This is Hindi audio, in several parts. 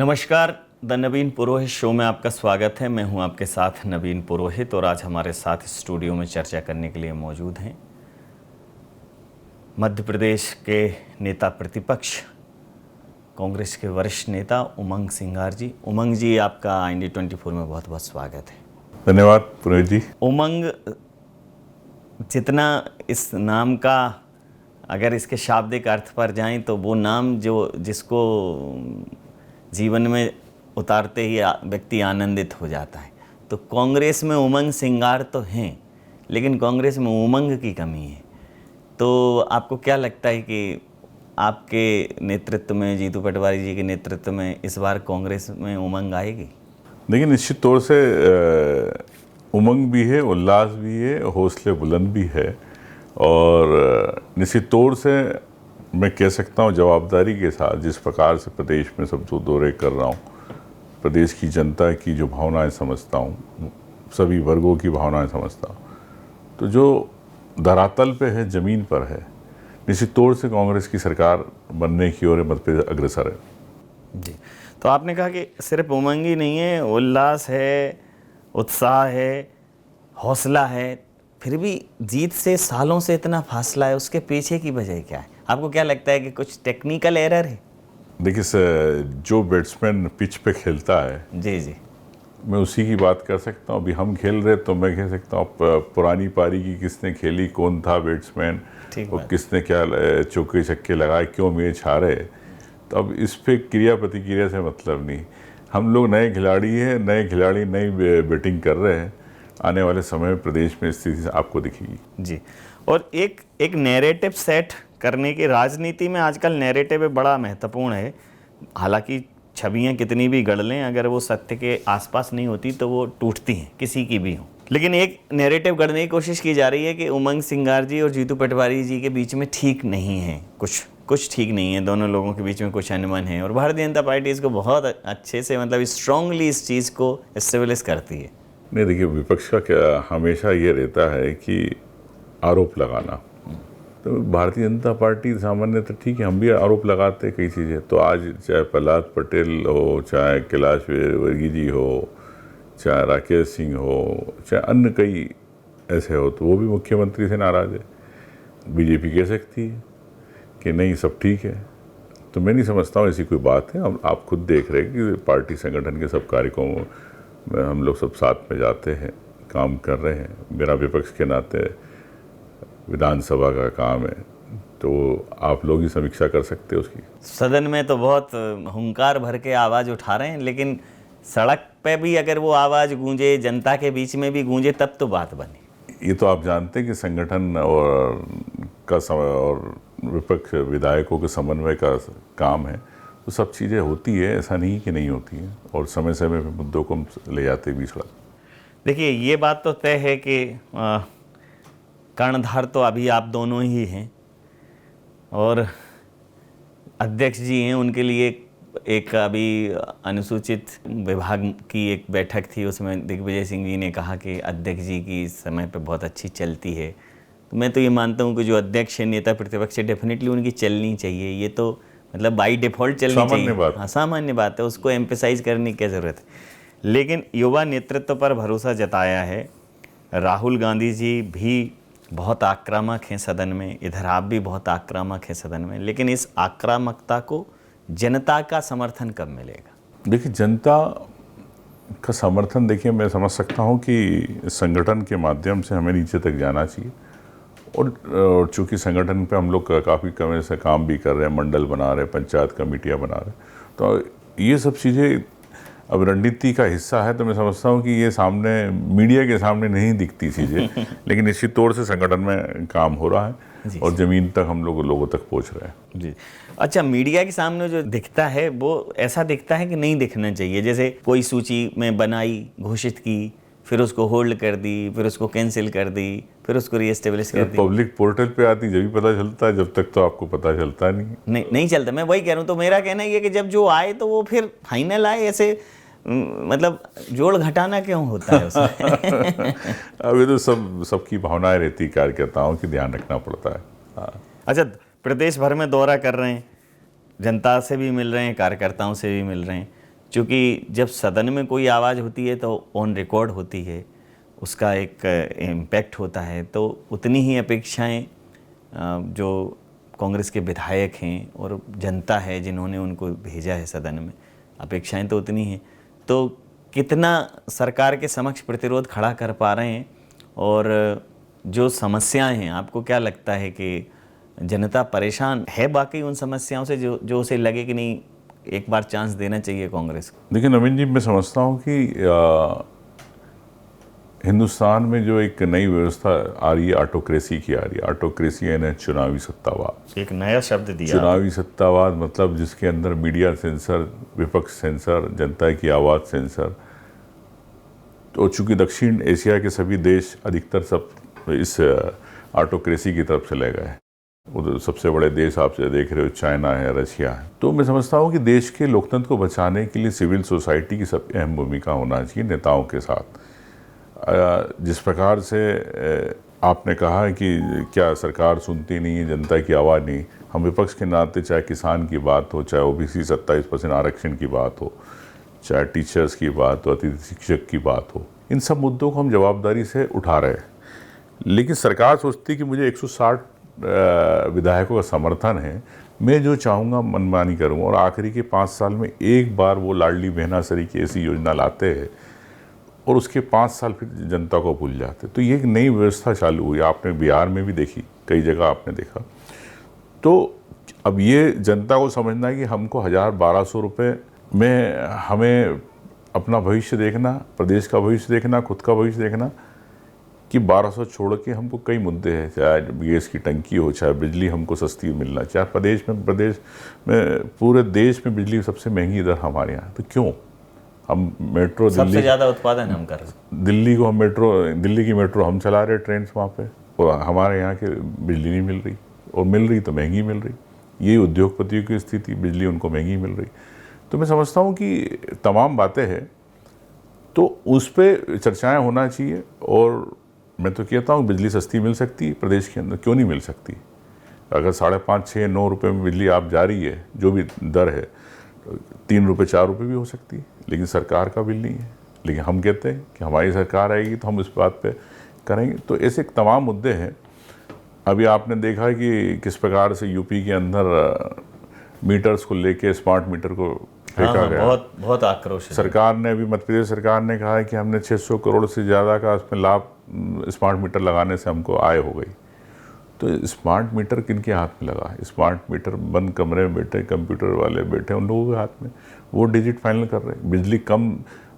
नमस्कार, द नवीन पुरोहित शो में आपका स्वागत है। मैं हूं आपके साथ नवीन पुरोहित और आज हमारे साथ स्टूडियो में चर्चा करने के लिए मौजूद हैं मध्य प्रदेश के नेता प्रतिपक्ष, कांग्रेस के वरिष्ठ नेता उमंग सिंगार जी। उमंग जी, आपका इंडिया 24 में बहुत बहुत स्वागत है। धन्यवाद पुरोहित जी। उमंग, जितना इस नाम का अगर इसके शाब्दिक अर्थ पर जाएं तो वो नाम जिसको जीवन में उतारते ही व्यक्ति आनंदित हो जाता है। तो कांग्रेस में उमंग सिंगार तो हैं, लेकिन कांग्रेस में उमंग की कमी है। तो आपको क्या लगता है कि आपके नेतृत्व में, जीतू पटवारी जी के नेतृत्व में इस बार कांग्रेस में उमंग आएगी? देखिए, निश्चित तौर से उमंग भी है, उल्लास भी है, हौसले बुलंद भी है और निश्चित तौर से मैं कह सकता हूँ जवाबदारी के साथ जिस प्रकार से प्रदेश में सब दौरे कर रहा हूँ, प्रदेश की जनता की जो भावनाएं समझता हूँ, सभी वर्गों की भावनाएं समझता हूँ, तो जो धरातल पे है, ज़मीन पर है, निश्चित तौर से कांग्रेस की सरकार बनने की ओर मध्य प्रदेश अग्रसर है। जी, तो आपने कहा कि सिर्फ उमंग ही नहीं है, उल्लास है, उत्साह है, हौसला है, फिर भी जीत से सालों से इतना फासला है, उसके पीछे की वजह क्या है? आपको क्या लगता है कि कुछ टेक्निकल एरर है? देखिए, जो बैट्समैन पिच पे खेलता है, जी, मैं उसी की बात कर सकता हूँ। अभी हम खेल रहे तो मैं कह सकता हूँ पुरानी पारी की किसने खेली, कौन था बैट्समैन और किसने क्या चौके छक्के लगाए, क्यों मैच हारे, तो अब इस पे क्रिया प्रतिक्रिया से मतलब नहीं। हम लोग नए खिलाड़ी हैं, नए खिलाड़ी नई बैटिंग कर रहे हैं। आने वाले समय में प्रदेश में स्थिति आपको दिखेगी। जी, और एक नैरेटिव सेट करने की राजनीति में आजकल नैरेटिव बड़ा महत्वपूर्ण है। हालांकि छवियाँ कितनी भी गढ़ लें, अगर वो सत्य के आसपास नहीं होती तो वो टूटती हैं, किसी की भी हो। लेकिन एक नैरेटिव गढ़ने की कोशिश की जा रही है कि उमंग सिंगार जी और जीतू पटवारी जी के बीच में ठीक नहीं है, कुछ ठीक नहीं है, दोनों लोगों के बीच में कुछ अनबन है। और भारतीय जनता पार्टी इसको बहुत अच्छे से, मतलब स्ट्रांगली इस चीज़ को एस्टेब्लिश करती है। नहीं, देखिए, विपक्ष का क्या हमेशा ये रहता है कि आरोप लगाना। तो भारतीय जनता पार्टी सामान्यतः ठीक है, हम भी आरोप लगाते हैं कई चीज़ें। तो आज चाहे प्रहलाद पटेल हो, चाहे कैलाश विजयवर्गीय जी हो, चाहे राकेश सिंह हो, चाहे अन्य कई ऐसे हो, तो वो भी मुख्यमंत्री से नाराज़ है। बीजेपी कह सकती है कि नहीं, सब ठीक है। तो मैं नहीं समझता हूँ ऐसी कोई बात है। आप खुद देख रहे हैं कि पार्टी संगठन के सब कार्यक्रमों में हम लोग सब साथ में जाते हैं, काम कर रहे हैं। मेरा विपक्ष के नाते विधानसभा का काम है, तो आप लोग ही समीक्षा कर सकते हैं उसकी। सदन में तो बहुत हुंकार भर के आवाज़ उठा रहे हैं, लेकिन सड़क पे भी अगर वो आवाज़ गूंजे, जनता के बीच में भी गूंजे, तब तो बात बने। ये तो आप जानते हैं कि संगठन और विपक्ष विधायकों के समन्वय का काम है, तो सब चीज़ें होती है, ऐसा नहीं कि नहीं होती है, और समय समय पर मुद्दों को हम ले जाते भी सड़क। देखिए, ये बात तो तय है कि कर्णधार तो अभी आप दोनों ही हैं और अध्यक्ष जी हैं। उनके लिए एक अभी अनुसूचित विभाग की एक बैठक थी, उसमें दिग्विजय सिंह जी ने कहा कि अध्यक्ष जी की इस समय पे बहुत अच्छी चलती है। तो मैं तो ये मानता हूँ कि जो अध्यक्ष है, नेता प्रतिपक्ष है, डेफिनेटली उनकी चलनी चाहिए। ये तो मतलब बाई डिफ़ॉल्ट चलनी चाहिए। हाँ, सामान्य बात है, उसको एम्फेसाइज करने की क्या ज़रूरत है। लेकिन युवा नेतृत्व पर भरोसा जताया है। राहुल गांधी जी भी बहुत आक्रामक हैं सदन में, इधर आप भी बहुत आक्रामक हैं सदन में, लेकिन इस आक्रामकता को जनता का समर्थन कब मिलेगा? देखिए, जनता का समर्थन, देखिए, मैं समझ सकता हूँ कि संगठन के माध्यम से हमें नीचे तक जाना चाहिए। और चूँकि संगठन पे हम लोग काफ़ी समय से काम भी कर रहे हैं, मंडल बना रहे हैं, पंचायत कमेटियाँ बना रहे हैं, तो ये सब चीज़ें अब रणनीति का हिस्सा है। तो मैं समझता हूँ कि ये सामने, मीडिया के सामने नहीं दिखती चीज़ें लेकिन निश्चित तौर से संगठन में काम हो रहा है और ज़मीन तक हम लोगों तक पहुँच रहे हैं। जी, अच्छा, मीडिया के सामने जो दिखता है वो ऐसा दिखता है कि नहीं दिखना चाहिए। जैसे कोई सूची में बनाई, घोषित की, फिर उसको होल्ड कर दी, फिर उसको कैंसिल कर दी, फिर उसको रीएस्टेब्लिश कर दी। पब्लिक पोर्टल पे आती जब भी पता चलता है, जब तक तो आपको पता चलता नहीं चलता। मैं वही कह रहा हूँ। तो मेरा कहना ये है कि जब जो आए तो वो फिर फाइनल आए, ऐसे मतलब जोड़ घटाना क्यों होता है उसमें? अब ये तो सबकी भावनाएं रहती, कार्यकर्ताओं की ध्यान रखना पड़ता है। हाँ। अच्छा, प्रदेश भर में दौरा कर रहे हैं, जनता से भी मिल रहे हैं, कार्यकर्ताओं से भी मिल रहे हैं, क्योंकि जब सदन में कोई आवाज़ होती है तो ऑन रिकॉर्ड होती है, उसका एक इम्पैक्ट होता है। तो उतनी ही अपेक्षाएं जो कांग्रेस के विधायक हैं और जनता है जिन्होंने उनको भेजा है सदन में, अपेक्षाएं तो उतनी हैं। तो कितना सरकार के समक्ष प्रतिरोध खड़ा कर पा रहे हैं, और जो समस्याएं हैं, आपको क्या लगता है कि जनता परेशान है बाकी उन समस्याओं से जो उसे लगे कि नहीं एक बार चांस देना चाहिए कांग्रेस को? देखिए नवीन जी, मैं समझता हूँ कि हिंदुस्तान में जो एक नई व्यवस्था आ रही है, ऑटोक्रेसी की आ रही है। ऑटोक्रेसी यानी चुनावी सत्तावाद, एक नया शब्द दिया। चुनावी सत्तावाद मतलब जिसके अंदर मीडिया सेंसर, विपक्ष सेंसर, जनता की आवाज़ सेंसर। तो चूंकि दक्षिण एशिया के सभी देश अधिकतर सब इस ऑटोक्रेसी की तरफ चले गए। उधर सबसे बड़े देश आप देख रहे हो, चाइना है, रशिया है। तो मैं समझता हूँ कि देश के लोकतंत्र को बचाने के लिए सिविल सोसाइटी की सब अहम भूमिका होना चाहिए नेताओं के साथ। जिस प्रकार से आपने कहा है कि क्या सरकार सुनती नहीं है, जनता की आवाज़ नहीं। हम विपक्ष के नाते, चाहे किसान की बात हो, चाहे ओबीसी 27% आरक्षण की बात हो, चाहे टीचर्स की बात हो, अतिथि शिक्षक की बात हो, इन सब मुद्दों को हम जवाबदारी से उठा रहे हैं। लेकिन सरकार सोचती कि मुझे 160 विधायकों का समर्थन है, मैं जो चाहूँगा मनमानी करूँगा। और आखिरी के 5 साल में एक बार वो लाडली बहना सरी की ऐसी योजना लाते हैं और उसके 5 साल फिर जनता को भूल जाते। तो ये एक नई व्यवस्था चालू हुई, आपने बिहार में भी देखी, कई जगह आपने देखा। तो अब ये जनता को समझना है कि हमको 1000-1200 रुपये में हमें अपना भविष्य देखना, प्रदेश का भविष्य देखना, खुद का भविष्य देखना, कि 1200 छोड़ के हमको कई मुद्दे हैं, चाहे गैस की टंकी हो, चाहे बिजली हमको सस्ती मिलना, चाहे प्रदेश में पूरे देश में बिजली सबसे महंगी इधर हमारे यहाँ। तो क्यों हम मेट्रो, सबसे ज़्यादा उत्पादन हम कर रहे हैं, दिल्ली की मेट्रो हम चला रहे ट्रेन वहाँ पे, और हमारे यहाँ के बिजली नहीं मिल रही, और मिल रही तो महंगी मिल रही। यही उद्योगपतियों की स्थिति, बिजली उनको महंगी मिल रही। तो मैं समझता हूँ कि तमाम बातें हैं, तो उस पर चर्चाएँ होना चाहिए। और मैं तो कहता हूँ बिजली सस्ती मिल सकती है प्रदेश के अंदर, क्यों नहीं मिल सकती? अगर 5.5-6-9 रुपये में बिजली आप जा रही है, जो भी दर है, 3 रुपये 4 रुपये भी हो सकती है, लेकिन सरकार का बिल नहीं है। लेकिन हम कहते हैं कि हमारी सरकार आएगी तो हम इस बात पे करेंगे। तो ऐसे तमाम मुद्दे हैं। अभी आपने देखा है कि किस प्रकार से यूपी के अंदर मीटर्स को लेके, स्मार्ट मीटर को फेंका गया। बहुत आक्रोश है। सरकार ने अभी, मध्य प्रदेश सरकार ने कहा है कि हमने 600 करोड़ से ज़्यादा का उसमें लाभ स्मार्ट मीटर लगाने से हमको आय हो गई। तो स्मार्ट मीटर किन के हाथ में लगा? स्मार्ट मीटर बंद कमरे में बैठे कंप्यूटर वाले बैठे उन लोगों के हाथ में, वो डिजिट फाइनल कर रहे हैं। बिजली कम,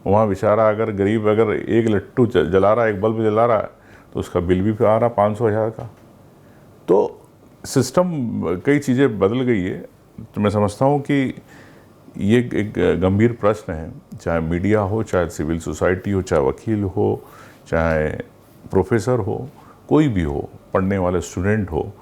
वहाँ बेचारा अगर गरीब अगर एक लट्टू जला रहा है, एक बल्ब जला रहा है, तो उसका बिल भी आ रहा 500,000 का। तो सिस्टम, कई चीज़ें बदल गई है। तो मैं समझता हूँ कि ये एक गंभीर प्रश्न है, चाहे मीडिया हो, चाहे सिविल सोसाइटी हो, चाहे वकील हो, चाहे प्रोफेसर हो, कोई भी हो, पढ़ने वाले स्टूडेंट हो,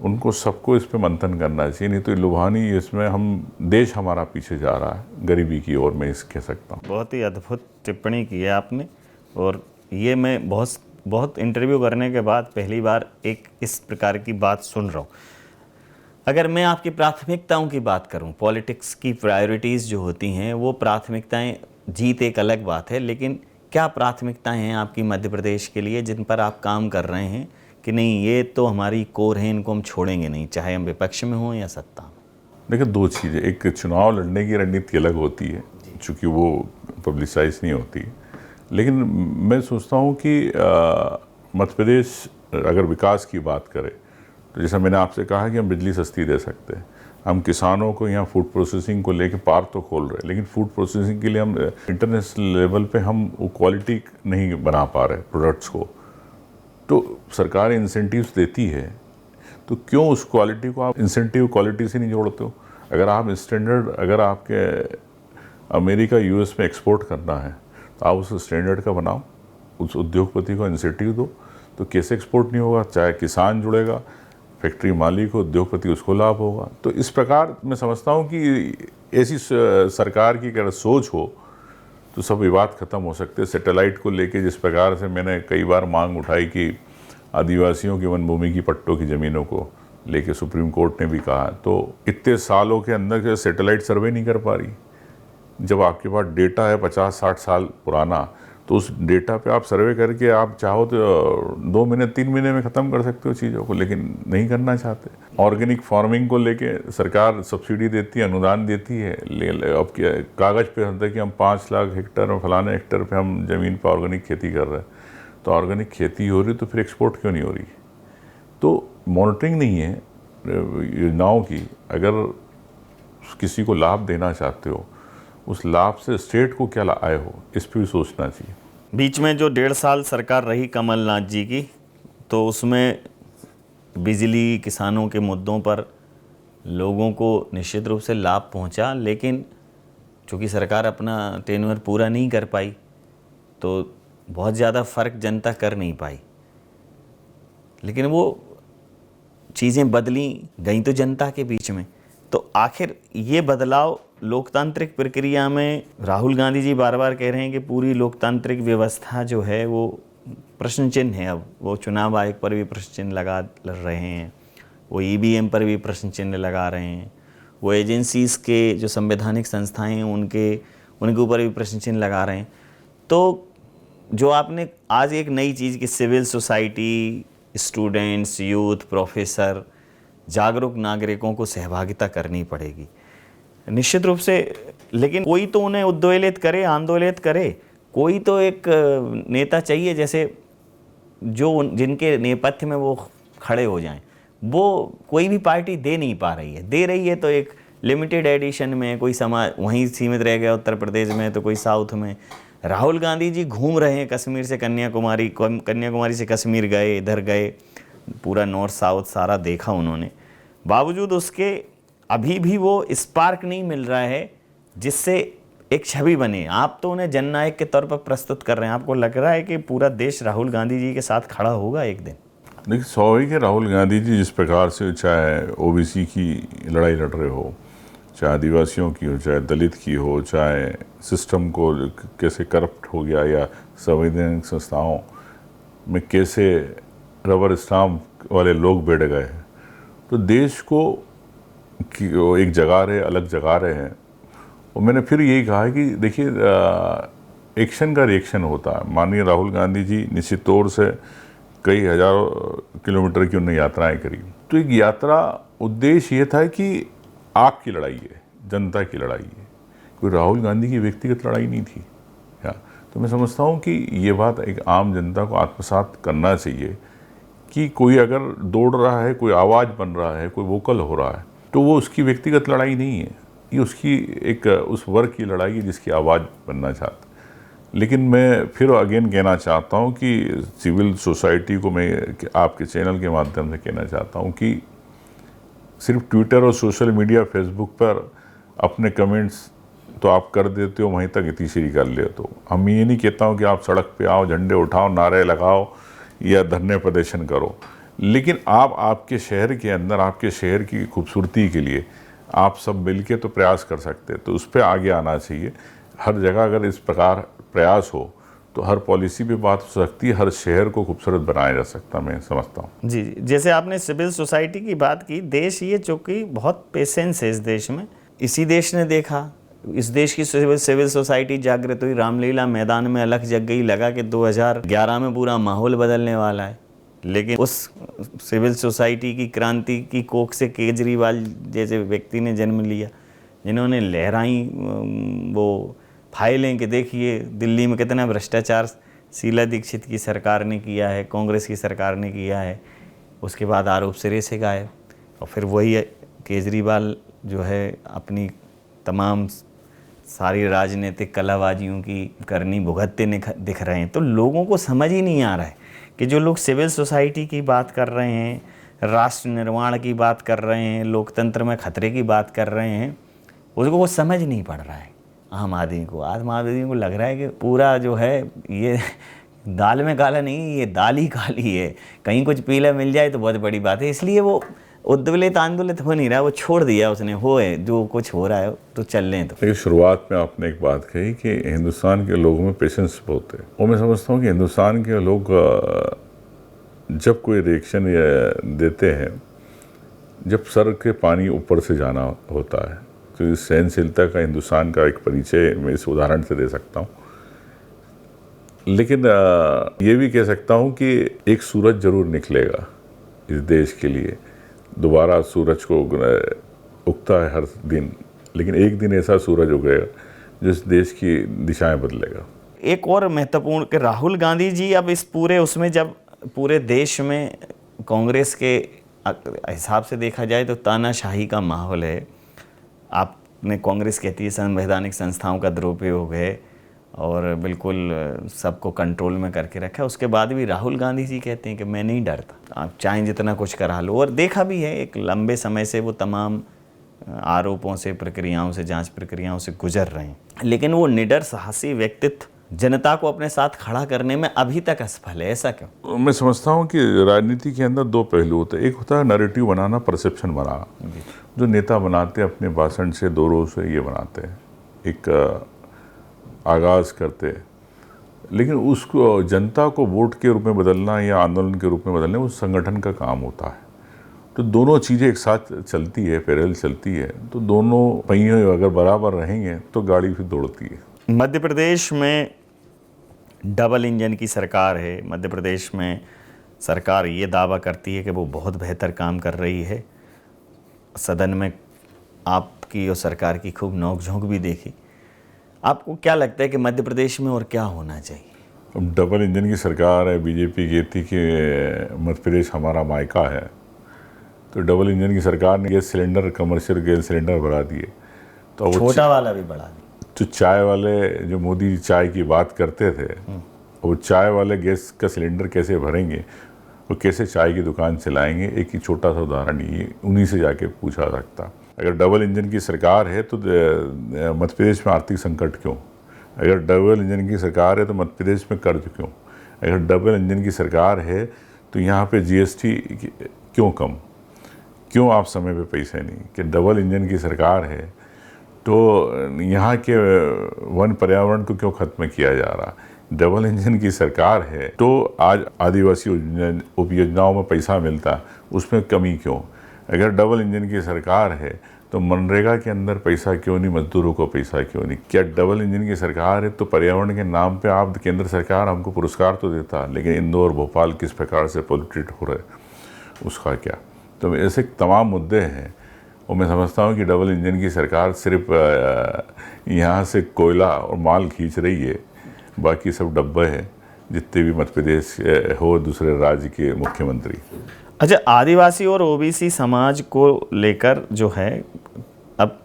उनको सबको इस पे मंथन करना चाहिए। नहीं तो लुभानी इसमें देश हमारा पीछे जा रहा है गरीबी की ओर, मैं इस कह सकता हूँ। बहुत ही अद्भुत टिप्पणी की है आपने, और ये मैं बहुत इंटरव्यू करने के बाद पहली बार एक इस प्रकार की बात सुन रहा हूँ। अगर मैं आपकी प्राथमिकताओं की बात करूं, पॉलिटिक्स की प्रायोरिटीज़ जो होती हैं वो प्राथमिकताएं, जीत एक अलग बात है, लेकिन क्या प्राथमिकताएं हैं आपकी मध्य प्रदेश के लिए जिन पर आप काम कर रहे हैं कि नहीं ये तो हमारी कोर है, इनको हम छोड़ेंगे नहीं, चाहे हम विपक्ष में हों या सत्ता में? देखिए, 2 चीज़ें, एक चुनाव लड़ने की रणनीति अलग होती है, चूँकि वो पब्लिसाइज नहीं होती। लेकिन मैं सोचता हूँ कि मध्य प्रदेश अगर विकास की बात करे तो जैसा मैंने आपसे कहा कि हम बिजली सस्ती दे सकते हैं, हम किसानों को यहाँ फूड प्रोसेसिंग को लेके पार्क तो खोल रहे हैं, लेकिन फूड प्रोसेसिंग के लिए हम इंटरनेशनल लेवल पे हम वो क्वालिटी नहीं बना पा रहे प्रोडक्ट्स को। तो सरकार इंसेंटिव्स देती है, तो क्यों उस क्वालिटी को आप इंसेंटिव क्वालिटी से नहीं जोड़ते हो? अगर आप स्टैंडर्ड, अगर आपके अमेरिका यूएस में एक्सपोर्ट करना है तो आप उस स्टैंडर्ड का बनाओ, उस उद्योगपति को इंसेंटिव दो, तो कैसे एक्सपोर्ट नहीं होगा? चाहे किसान जुड़ेगा, फैक्ट्री मालिक हो, उद्योगपति, उसको लाभ होगा। तो इस प्रकार मैं समझता हूँ कि ऐसी सरकार की अगर सोच हो तो सब विवाद खत्म हो सकते हैं। सैटेलाइट को लेके जिस प्रकार से मैंने कई बार मांग उठाई कि आदिवासियों की वन भूमि की पट्टों की ज़मीनों को लेके सुप्रीम कोर्ट ने भी कहा, तो इतने सालों के अंदर सैटेलाइट सर्वे नहीं कर पा रही। जब आपके पास डेटा है 50-60 साल पुराना, तो उस डेटा पे आप सर्वे करके आप चाहो तो 2 महीने 3 महीने में ख़त्म कर सकते हो चीज़ों को, लेकिन नहीं करना चाहते। ऑर्गेनिक फार्मिंग को लेके सरकार सब्सिडी देती है, अनुदान देती है, अब क्या कागज़ पे होता है कि हम 5 लाख हेक्टेयर में फलाने हेक्टेयर पे हम ज़मीन पर ऑर्गेनिक खेती कर रहे हैं। तो ऑर्गेनिक खेती हो रही तो फिर एक्सपोर्ट क्यों नहीं हो रही? तो मॉनिटरिंग नहीं है योजनाओं की। अगर किसी को लाभ देना चाहते हो, उस लाभ से स्टेट को क्या आय हो, इस पर भी सोचना चाहिए। बीच में जो 1.5 साल सरकार रही कमलनाथ जी की, तो उसमें बिजली, किसानों के मुद्दों पर लोगों को निश्चित रूप से लाभ पहुंचा, लेकिन चूँकि सरकार अपना टेन्योर पूरा नहीं कर पाई तो बहुत ज़्यादा फ़र्क जनता कर नहीं पाई। लेकिन वो चीज़ें बदली गई तो जनता के बीच में। तो आखिर ये बदलाव लोकतांत्रिक प्रक्रिया में, राहुल गांधी जी बार बार कह रहे हैं कि पूरी लोकतांत्रिक व्यवस्था जो है वो प्रश्न चिन्ह है। अब वो चुनाव आयोग पर भी प्रश्न चिन्ह लगा रहे हैं, वो ईवीएम पर भी प्रश्न चिन्ह लगा रहे हैं, वो एजेंसीज़ के जो संवैधानिक संस्थाएं हैं उनके ऊपर भी प्रश्न चिन्ह लगा रहे हैं। तो जो आपने आज एक नई चीज़ की civil society, students, youth, professor, जागरूक नागरिकों को सहभागिता करनी पड़ेगी निश्चित रूप से। लेकिन कोई तो उन्हें उद्वेलित करे, आंदोलित करे, कोई तो एक नेता चाहिए जैसे जो जिनके नेपथ्य में वो खड़े हो जाएं। वो कोई भी पार्टी दे नहीं पा रही है, दे रही है तो एक लिमिटेड एडिशन में, कोई समाज वहीं सीमित रह गया उत्तर प्रदेश में, तो कोई साउथ में। राहुल गांधी जी घूम रहे हैं कश्मीर से कन्याकुमारी, कन्याकुमारी से कश्मीर गए, इधर गए, पूरा नॉर्थ साउथ सारा देखा उन्होंने। बावजूद उसके अभी भी वो स्पार्क नहीं मिल रहा है जिससे एक छवि बने। आप तो उन्हें जननायक के तौर पर प्रस्तुत कर रहे हैं। आपको लग रहा है कि पूरा देश राहुल गांधी जी के साथ खड़ा होगा एक दिन? देखिए, स्वाभाविक है, राहुल गांधी जी जिस प्रकार से चाहे ओबीसी की लड़ाई लड़ रहे हो, चाहे आदिवासियों की हो, चाहे दलित की हो, चाहे सिस्टम को कैसे करप्ट हो गया या संवैधानिक संस्थाओं में कैसे रबर स्टाम्प वाले लोग बैठ गए हैं, तो देश को एक जगा रहे, अलग जगा रहे हैं। और मैंने फिर यही कहा है कि देखिए, एक्शन का रिएक्शन होता है। माननीय राहुल गांधी जी निश्चित तौर से कई हजारों किलोमीटर की उन्होंने यात्राएं करी। तो एक यात्रा उद्देश्य ये था कि आपकी लड़ाई है, जनता की लड़ाई है, कोई राहुल गांधी की व्यक्तिगत लड़ाई नहीं थी। तो मैं समझता हूँ कि ये बात एक आम जनता को आत्मसात करना चाहिए कि कोई अगर दौड़ रहा है, कोई आवाज़ बन रहा है, कोई वोकल हो रहा है, तो वो उसकी व्यक्तिगत लड़ाई नहीं है, ये उसकी एक उस वर्ग की लड़ाई है जिसकी आवाज़ बनना चाहता है। लेकिन मैं फिर अगेन कहना चाहता हूँ कि सिविल सोसाइटी को मैं आपके चैनल के माध्यम से कहना चाहता हूँ कि सिर्फ ट्विटर और सोशल मीडिया, फेसबुक पर अपने कमेंट्स तो आप कर देते हो, वहीं तक इतिश्री कर लेते हो। हम ये नहीं कहता हूँ कि आप सड़क पे आओ, झंडे उठाओ, नारे लगाओ या धरने प्रदर्शन करो, लेकिन आप आपके शहर के अंदर, आपके शहर की खूबसूरती के लिए आप सब मिलके तो प्रयास कर सकते हैं। तो उस पर आगे आना चाहिए। हर जगह अगर इस प्रकार प्रयास हो तो हर पॉलिसी पे बात हो सकती है, हर शहर को खूबसूरत बनाया जा सकता, मैं समझता हूँ। जी, जैसे आपने सिविल सोसाइटी की बात की, देश ये चूँकि बहुत पेशेंस है इस देश में, इसी देश ने देखा, इस देश की सिविल सोसाइटी जागृत हुई, रामलीला मैदान में अलग जग गई, लगा कि 2011 में पूरा माहौल बदलने वाला है। लेकिन उस सिविल सोसाइटी की क्रांति की कोख से केजरीवाल जैसे व्यक्ति ने जन्म लिया, जिन्होंने लहराई वो फाइलें कि देखिए दिल्ली में कितना भ्रष्टाचार शीला दीक्षित की सरकार ने किया है, कांग्रेस की सरकार ने किया है। उसके बाद आरोप सिरे से गायब, और फिर वही केजरीवाल जो है अपनी तमाम सारी राजनीतिक कलाबाजियों की करनी भुगतते दिख रहे हैं। तो लोगों को समझ ही नहीं आ रहा है कि जो लोग सिविल सोसाइटी की बात कर रहे हैं, राष्ट्र निर्माण की बात कर रहे हैं, लोकतंत्र में खतरे की बात कर रहे हैं, उसको वो समझ नहीं पड़ रहा है। आम आदमी को लग रहा है कि पूरा जो है ये दाल में काला नहीं, ये दाल ही काली है, कहीं कुछ पीला मिल जाए तो बहुत बड़ी बात है। इसलिए वो उद्वेलित आंदोलित हो नहीं रहा, वो छोड़ दिया उसने, हो है जो कुछ हो रहा है तो चल लें। तो देखिए, शुरुआत में आपने एक बात कही कि हिंदुस्तान के लोगों में पेशेंस बहुत है, और मैं समझता हूँ कि हिंदुस्तान के लोग जब कोई रिएक्शन देते हैं, जब सर के पानी ऊपर से जाना होता है, तो इस सहनशीलता का हिंदुस्तान का एक परिचय मैं इस उदाहरण से दे सकता हूँ। लेकिन ये भी कह सकता हूँ कि एक सूरज जरूर निकलेगा इस देश के लिए। दोबारा सूरज को उगता है हर दिन, लेकिन एक दिन ऐसा सूरज उगेगा जो इस देश की दिशाएं बदलेगा। एक और महत्वपूर्ण कि राहुल गांधी जी अब इस पूरे उसमें, जब पूरे देश में कांग्रेस के हिसाब से देखा जाए तो तानाशाही का माहौल है। आपने कांग्रेस कहती है संवैधानिक संस्थाओं का दुरुपयोग है और बिल्कुल सबको कंट्रोल में करके रखा है, उसके बाद भी राहुल गांधी जी कहते हैं कि मैं नहीं डरता, आप चाहें जितना कुछ करा लो। और देखा भी है एक लंबे समय से वो तमाम आरोपों से, प्रक्रियाओं से, जांच प्रक्रियाओं से गुजर रहे हैं, लेकिन वो निडर साहसी व्यक्तित्व जनता को अपने साथ खड़ा करने में अभी तक असफल है। ऐसा क्यों? मैं समझता हूँ कि राजनीति के अंदर दो पहलू होते हैं। एक होता है नैरेटिव बनाना, परसेप्शन बनाना, जो नेता बनाते हैं अपने भाषण से, दो रोज से ये बनाते हैं, एक आगाज़ करते हैं, लेकिन उसको जनता को वोट के रूप में बदलना या आंदोलन के रूप में बदलना वो संगठन का काम होता है। तो दोनों चीज़ें एक साथ चलती है, पैरेलल चलती है, तो दोनों पहिए अगर बराबर रहेंगे तो गाड़ी फिर दौड़ती है। मध्य प्रदेश में डबल इंजन की सरकार है। मध्य प्रदेश में सरकार ये दावा करती है कि वो बहुत बेहतर काम कर रही है। सदन में आपकी और सरकार की खूब नोक-झोंक भी देखी। आपको क्या लगता है कि मध्य प्रदेश में और क्या होना चाहिए? अब डबल इंजन की सरकार है, बीजेपी कहती कि मध्य प्रदेश हमारा मायका है, तो डबल इंजन की सरकार ने gas cylinder, commercial gas cylinder बढ़ा दिए, तो छोटा वाला भी बढ़ा दिया। तो चाय वाले, जो मोदी चाय की बात करते थे, वो चाय वाले गैस का सिलेंडर कैसे भरेंगे, वो कैसे चाय की दुकान चलाएंगे? एक ही छोटा सा उदाहरण ये उन्हीं से जाके पूछा सकता। अगर डबल इंजन की सरकार है तो मध्य प्रदेश में आर्थिक संकट क्यों? अगर डबल इंजन की सरकार है तो मध्य प्रदेश में कर्ज क्यों? अगर डबल इंजन की सरकार है तो यहाँ पे जीएसटी क्यों कम? क्यों आप समय पे पैसे नहीं? कि डबल इंजन की सरकार है तो यहाँ के वन पर्यावरण को क्यों खत्म किया जा रहा? डबल इंजन की सरकार है तो आज आदिवासी उपयोजनाओं में पैसा मिलता, उसमें कमी क्यों? अगर डबल इंजन की सरकार है तो मनरेगा के अंदर पैसा क्यों नहीं, मजदूरों को पैसा क्यों नहीं? क्या डबल इंजन की सरकार है तो पर्यावरण के नाम पे आप, केंद्र सरकार हमको पुरस्कार तो देता, लेकिन इंदौर, भोपाल किस प्रकार से पोल्यूटेड हो रहे, उसका क्या? तो ऐसे तमाम मुद्दे हैं और मैं समझता हूँ कि डबल इंजन की सरकार सिर्फ यहाँ से कोयला और माल खींच रही है, बाकी सब डब्बे हैं जितने भी मध्य प्रदेश हो दूसरे राज्य के मुख्यमंत्री। अच्छा, आदिवासी और ओबीसी समाज को लेकर जो है, अब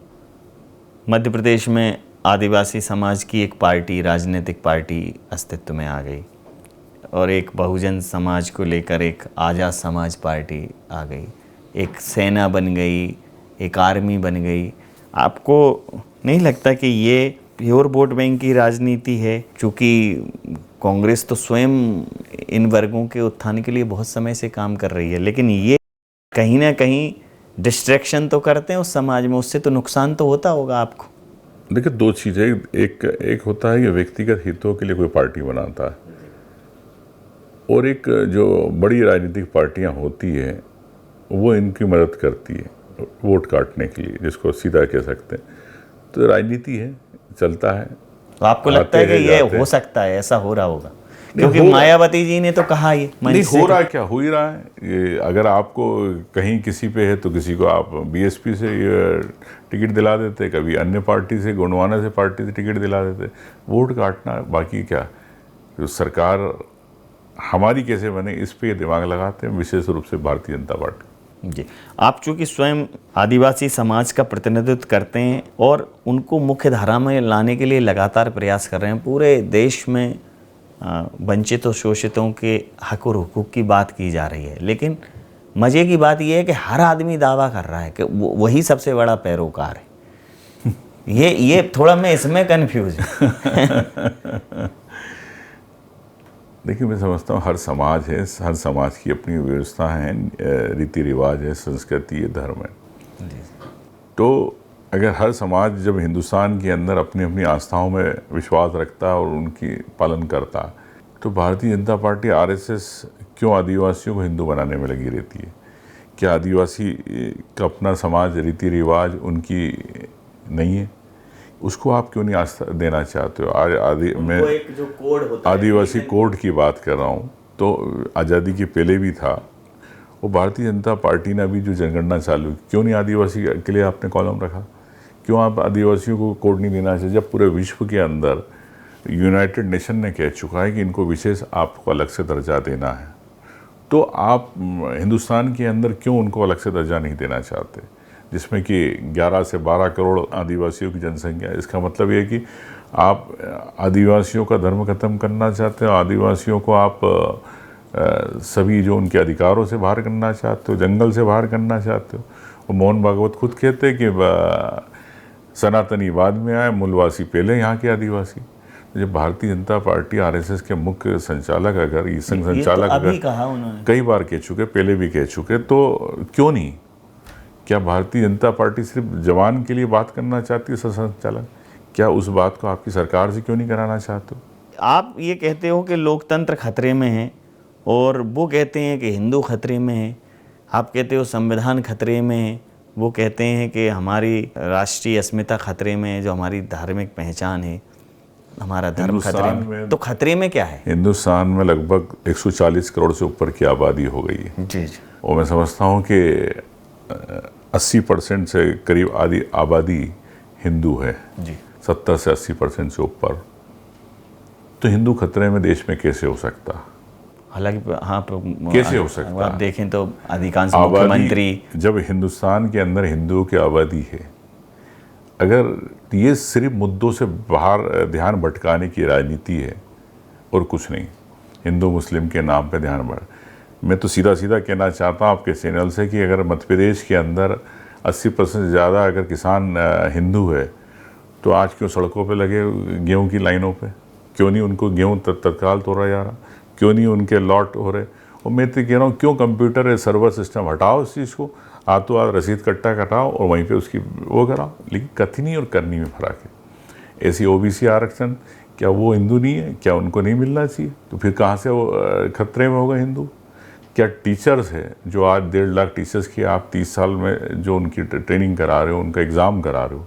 मध्य प्रदेश में आदिवासी समाज की एक पार्टी, राजनीतिक पार्टी अस्तित्व में आ गई और एक बहुजन समाज को लेकर एक आज़ाद समाज पार्टी आ गई, एक सेना बन गई, एक आर्मी बन गई। आपको नहीं लगता कि ये प्योर वोट बैंक की राजनीति है? क्योंकि कांग्रेस तो स्वयं इन वर्गों के उत्थान के लिए बहुत समय से काम कर रही है, लेकिन ये कहीं ना कहीं डिस्ट्रैक्शन तो करते हैं उस समाज में, उससे तो नुकसान तो होता होगा आपको। देखिए, दो चीज़ें, एक होता है कि व्यक्तिगत हितों के लिए कोई पार्टी बनाता है, और एक जो बड़ी राजनीतिक पार्टियां होती है वो इनकी मदद करती है वोट काटने के लिए, जिसको सीधा कह सकते हैं। तो राजनीति है, चलता है। तो आपको लगता है कि ये हो सकता है, ऐसा हो रहा होगा? क्योंकि मायावती जी ने तो कहा ये नहीं हो रहा है, क्या हो ही रहा है ये। अगर आपको कहीं किसी पे है तो किसी को आप बीएसपी से टिकट दिला देते, कभी अन्य पार्टी से, गोंडवाना से पार्टी से टिकट दिला देते। वोट काटना, बाकी क्या। तो सरकार हमारी कैसे बने इस पे दिमाग लगाते हैं, विशेष रूप से भारतीय जनता पार्टी जी। आप चूँकि स्वयं आदिवासी समाज का प्रतिनिधित्व करते हैं और उनको मुख्य धारा में लाने के लिए लगातार प्रयास कर रहे हैं, पूरे देश में वंचित और शोषितों के हक और हुकूक की बात की जा रही है, लेकिन मज़े की बात यह है कि हर आदमी दावा कर रहा है कि वही सबसे बड़ा पैरोकार है। ये थोड़ा मैं इसमें कन्फ्यूज हूँ। देखिए, मैं समझता हूँ हर समाज है, हर समाज की अपनी व्यवस्था है, रीति रिवाज है, संस्कृति है, धर्म है। तो अगर हर समाज जब हिंदुस्तान के अंदर अपनी अपनी आस्थाओं में विश्वास रखता है और उनकी पालन करता, तो भारतीय जनता पार्टी आरएसएस क्यों आदिवासियों को हिंदू बनाने में लगी रहती है? क्या आदिवासी का अपना समाज, रीति रिवाज, उनकी नहीं है, उसको आप क्यों नहीं आस्था देना चाहते हो? आज मैं वो एक जो कोड होता है, आदिवासी कोड की बात कर रहा हूँ, तो आज़ादी के पहले भी था। वो भारतीय जनता पार्टी ने अभी जो जनगणना चालू की, क्यों नहीं आदिवासी के लिए आपने कॉलम रखा? क्यों आप आदिवासियों को कोड नहीं देना चाहिए, जब पूरे विश्व के अंदर यूनाइटेड नेशन ने कह चुका है कि इनको विशेष आपको अलग से दर्जा देना है, तो आप हिंदुस्तान के अंदर क्यों उनको अलग से दर्जा नहीं देना चाहते, जिसमें कि 11 से 12 करोड़ आदिवासियों की जनसंख्या है? इसका मतलब ये है कि आप आदिवासियों का धर्म खत्म करना चाहते हो, आदिवासियों को आप सभी जो उनके अधिकारों से बाहर करना चाहते हो, जंगल से बाहर करना चाहते हो। वो मोहन भागवत खुद कहते हैं कि सनातनी बाद में आए, मूलवासी पहले यहाँ के आदिवासी। जब भारतीय जनता पार्टी आरएसएस के मुख्य संचालक अगर ये संघ संचालक अभी कहा उन्होंने, कई बार कह चुके, पहले भी कह चुके, तो क्यों नहीं? क्या भारतीय जनता पार्टी सिर्फ जवान के लिए बात करना चाहती है संचालक? क्या उस बात को आपकी सरकार से क्यों नहीं कराना चाहते हो? आप ये कहते हो कि लोकतंत्र खतरे में है और वो कहते हैं कि हिंदू खतरे में है, आप कहते हो संविधान खतरे में है, वो कहते हैं कि हमारी राष्ट्रीय अस्मिता खतरे में है, जो हमारी धार्मिक पहचान है, हमारा धर्म खतरे में। तो खतरे में क्या है? हिंदुस्तान में लगभग 140 करोड़ से ऊपर की आबादी हो गई है जी जी, और मैं समझता हूँ कि 80% से करीब आधी आबादी हिंदू है जी, 70 से 80% से ऊपर। तो हिंदू खतरे में देश में कैसे हो सकता? हालांकि हाँ, कैसे हो सकता? आप देखें तो अधिकांश मुख्यमंत्री, जब हिंदुस्तान के अंदर हिंदुओं की आबादी है, अगर ये सिर्फ मुद्दों से बाहर ध्यान भटकाने की राजनीति है और कुछ नहीं, हिंदू मुस्लिम के नाम पे ध्यान भटक, मैं तो सीधा सीधा कहना चाहता हूँ आपके चैनल से कि अगर मध्य प्रदेश के अंदर 80% से ज़्यादा अगर किसान हिंदू है, तो आज क्यों सड़कों पे लगे गेहूं की लाइनों पे? क्यों नहीं उनको गेहूं तत्काल तोड़ा जा रहा? क्यों नहीं उनके लॉट हो रहे? और मैं तो कह रहा हूँ, क्यों कंप्यूटर सर्वर सिस्टम हटाओ इस चीज़ को, हाथों हाथ रसीद कट्टा कटाओ और वहीं पे उसकी वो कराओ। लेकिन कथनी और करनी में फ़र्क है। ऐसी ओबीसी आरक्षण, क्या वो हिंदू नहीं है? क्या उनको नहीं मिलना चाहिए? तो फिर कहाँ से वो खतरे में होगा हिंदू? क्या टीचर्स है जो आज 1.5 लाख टीचर्स की आप 30 साल में जो उनकी ट्रेनिंग करा रहे हो, उनका एग्ज़ाम करा रहे हो,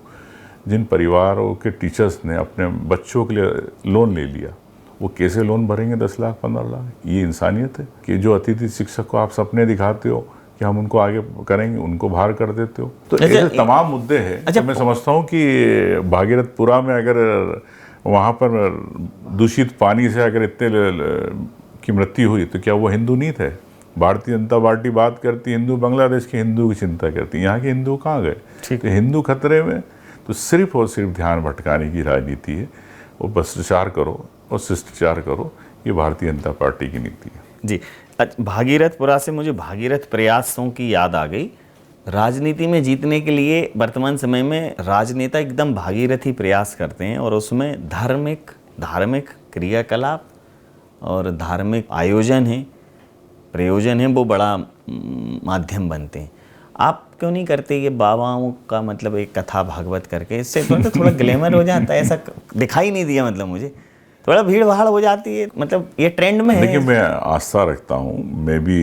जिन परिवारों के टीचर्स ने अपने बच्चों के लिए लोन ले लिया, वो कैसे लोन भरेंगे 10 लाख 15 लाख? ये इंसानियत है कि जो अतिथि शिक्षक को आप सपने दिखाते हो कि हम उनको आगे करेंगे, उनको बाहर कर देते हो? तो ऐसे तमाम मुद्दे हैं। अच्छा, मैं समझता हूँ कि भागीरथपुरा में अगर वहाँ पर दूषित पानी से अगर इतने की मृत्यु हुई, तो क्या वो हिंदू नहीं थे? भारतीय जनता पार्टी बात करती हिंदू, बांग्लादेश के हिंदू की चिंता करती, यहाँ के हिंदू कहाँ गए? तो हिंदू खतरे में, तो सिर्फ और सिर्फ ध्यान भटकाने की राजनीति है। वो भ्रष्टाचार करो और शिष्टाचार करो, ये भारतीय जनता पार्टी की नीति है। जी, भागीरथपुरा से मुझे भागीरथ प्रयासों की याद आ गई। राजनीति में जीतने के लिए वर्तमान समय में राजनेता एकदम भागीरथी प्रयास करते हैं और उसमें धार्मिक क्रियाकलाप और धार्मिक आयोजन है, प्रयोजन है, वो बड़ा माध्यम बनते हैं। आप क्यों नहीं करते ये बाबाओं का, मतलब एक कथा भागवत करके? इससे तो थोड़ा ग्लैमर हो जाता है। ऐसा दिखाई नहीं दिया, मतलब मुझे थोड़ा भीड़ भाड़ हो जाती है, मतलब ये ट्रेंड में है। देखिए, मैं आस्था रखता हूँ, मैं भी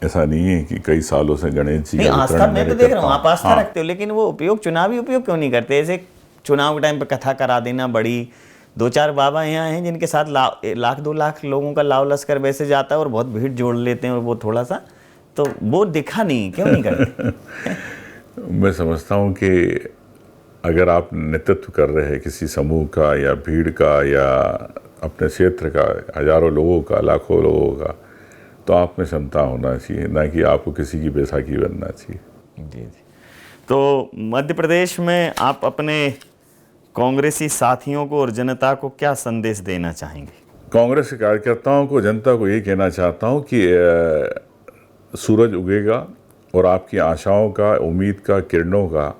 ऐसा नहीं है कि कई सालों से गणेश जी नहीं, आस्था मैं तो देख रहा हूँ, आप आस्था रखते हो, लेकिन वो चुनावी उपयोग क्यों नहीं करते? ऐसे चुनाव के टाइम पे कथा करा देना बड़ी, 2-4 बाबा यहाँ हैं जिनके साथ 1-2 लाख लोगों का लाव लश्कर वैसे जाता है और बहुत भीड़ जोड़ लेते हैं, और वो थोड़ा सा तो वो दिखा नहीं, क्यों नहीं करते? मैं समझता हूँ कि अगर आप नेतृत्व कर रहे हैं किसी समूह का या भीड़ का या अपने क्षेत्र का, हजारों लोगों का, लाखों लोगों का, तो आप में क्षमता होना चाहिए, ना कि आपको किसी की बैसाखी बनना चाहिए। जी जी। तो मध्य प्रदेश में आप अपने कांग्रेसी साथियों को और जनता को क्या संदेश देना चाहेंगे? कांग्रेस के कार्यकर्ताओं को, जनता को ये कहना चाहता हूँ कि सूरज उगेगा और आपकी आशाओं का, उम्मीद का, किरणों का,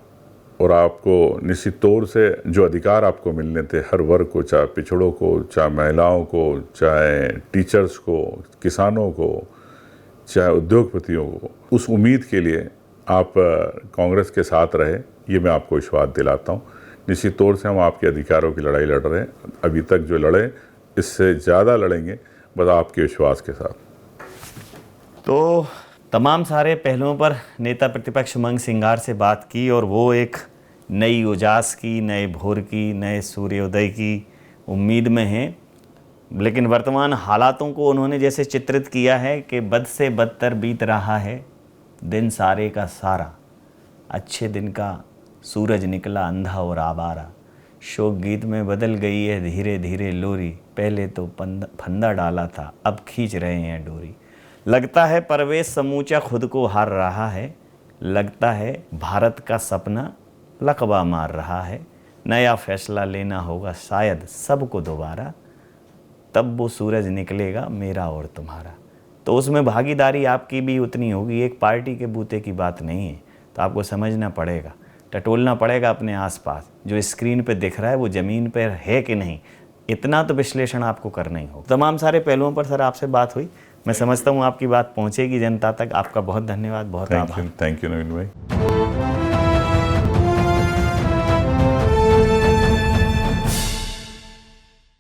और आपको निश्चित तौर से जो अधिकार आपको मिलने थे हर वर्ग को, चाहे पिछड़ों को, चाहे महिलाओं को, चाहे टीचर्स को, किसानों को, चाहे उद्योगपतियों को, उस उम्मीद के लिए आप कांग्रेस के साथ रहे, ये मैं आपको विश्वास दिलाता हूँ। निश्चित तौर से हम आपके अधिकारों की लड़ाई लड़ रहे हैं, अभी तक जो लड़े इससे ज़्यादा लड़ेंगे, बस आपके विश्वास के साथ। तो तमाम सारे पहलुओं पर नेता प्रतिपक्ष उमंग सिंगार से बात की, और वो एक नई उजास की, नए भोर की, नए सूर्योदय की उम्मीद में हैं। लेकिन वर्तमान हालातों को उन्होंने जैसे चित्रित किया है कि बद से बदतर बीत रहा है दिन सारे का सारा, अच्छे दिन का सूरज निकला अंधा और आवारा, शोक गीत में बदल गई है धीरे धीरे लोरी, पहले तो फंदा डाला था अब खींच रहे हैं डोरी। लगता है परवेश समूचा खुद को हार रहा है, लगता है भारत का सपना लकवा मार रहा है, नया फैसला लेना होगा शायद सबको दोबारा, तब वो सूरज निकलेगा मेरा और तुम्हारा। तो उसमें भागीदारी आपकी भी उतनी होगी, एक पार्टी के बूते की बात नहीं है। तो आपको समझना पड़ेगा, टटोलना पड़ेगा अपने आसपास, जो स्क्रीन पे दिख रहा है वो ज़मीन पर है कि नहीं, इतना तो विश्लेषण आपको करना ही होगा। तमाम सारे पहलुओं पर सर आपसे बात हुई, मैं समझता हूँ आपकी बात पहुँचेगी जनता तक। आपका बहुत धन्यवाद, बहुत आभार। थैंक यू नवीन भाई।